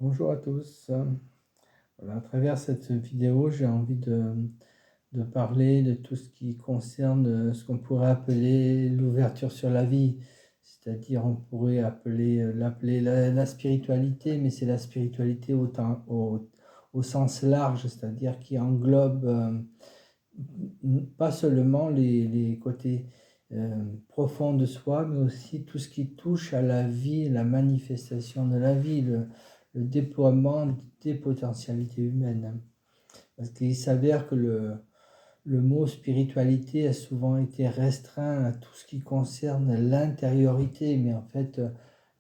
Bonjour à tous. Voilà, à travers cette vidéo, j'ai envie de parler de tout ce qui concerne ce qu'on pourrait appeler l'ouverture sur la vie. C'est-à-dire, on pourrait l'appeler la spiritualité, mais c'est la spiritualité au sens large, c'est-à-dire qui englobe pas seulement les côtés profonds de soi, mais aussi tout ce qui touche à la vie, la manifestation de la vie, le déploiement des potentialités humaines. Parce qu'il s'avère que le mot spiritualité a souvent été restreint à tout ce qui concerne l'intériorité, mais en fait,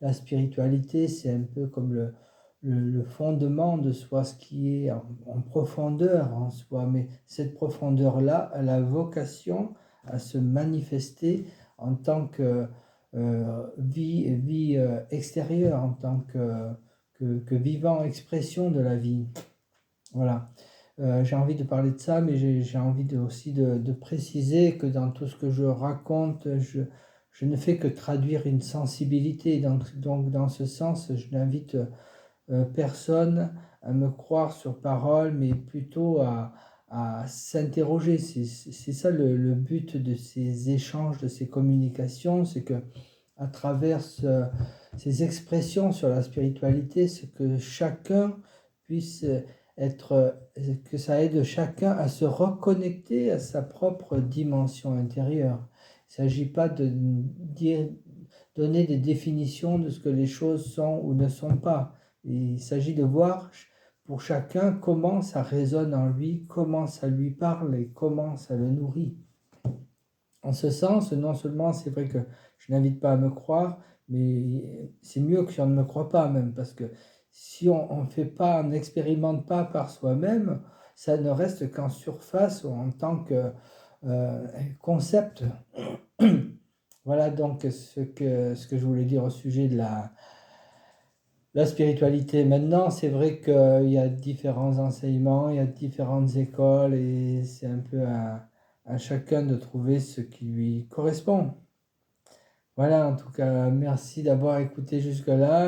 la spiritualité, c'est un peu comme le fondement de soi, ce qui est en profondeur en soi, mais cette profondeur-là a la vocation à se manifester en tant que vie extérieure, en tant que vivant expression de la vie. Voilà. J'ai envie de parler de ça, mais j'ai envie aussi de préciser que dans tout ce que je raconte, je ne fais que traduire une sensibilité. Donc dans ce sens, je n'invite personne à me croire sur parole, mais plutôt à s'interroger. C'est ça le but de ces échanges, de ces communications, c'est que à travers ces expressions sur la spiritualité, c'est que chacun puisse que ça aide chacun à se reconnecter à sa propre dimension intérieure. Il ne s'agit pas de donner des définitions de ce que les choses sont ou ne sont pas. Il s'agit de voir pour chacun comment ça résonne en lui, comment ça lui parle et comment ça le nourrit. En ce sens, non seulement c'est vrai que je n'invite pas à me croire, mais c'est mieux que si on ne me croit pas même, parce que si on ne fait pas, on n'expérimente pas par soi-même, ça ne reste qu'en surface ou en tant que concept. Voilà donc ce que je voulais dire au sujet de la spiritualité. Maintenant, c'est vrai qu'il y a différents enseignements, il y a différentes écoles et c'est un peu à chacun de trouver ce qui lui correspond. Voilà, en tout cas, merci d'avoir écouté jusque-là.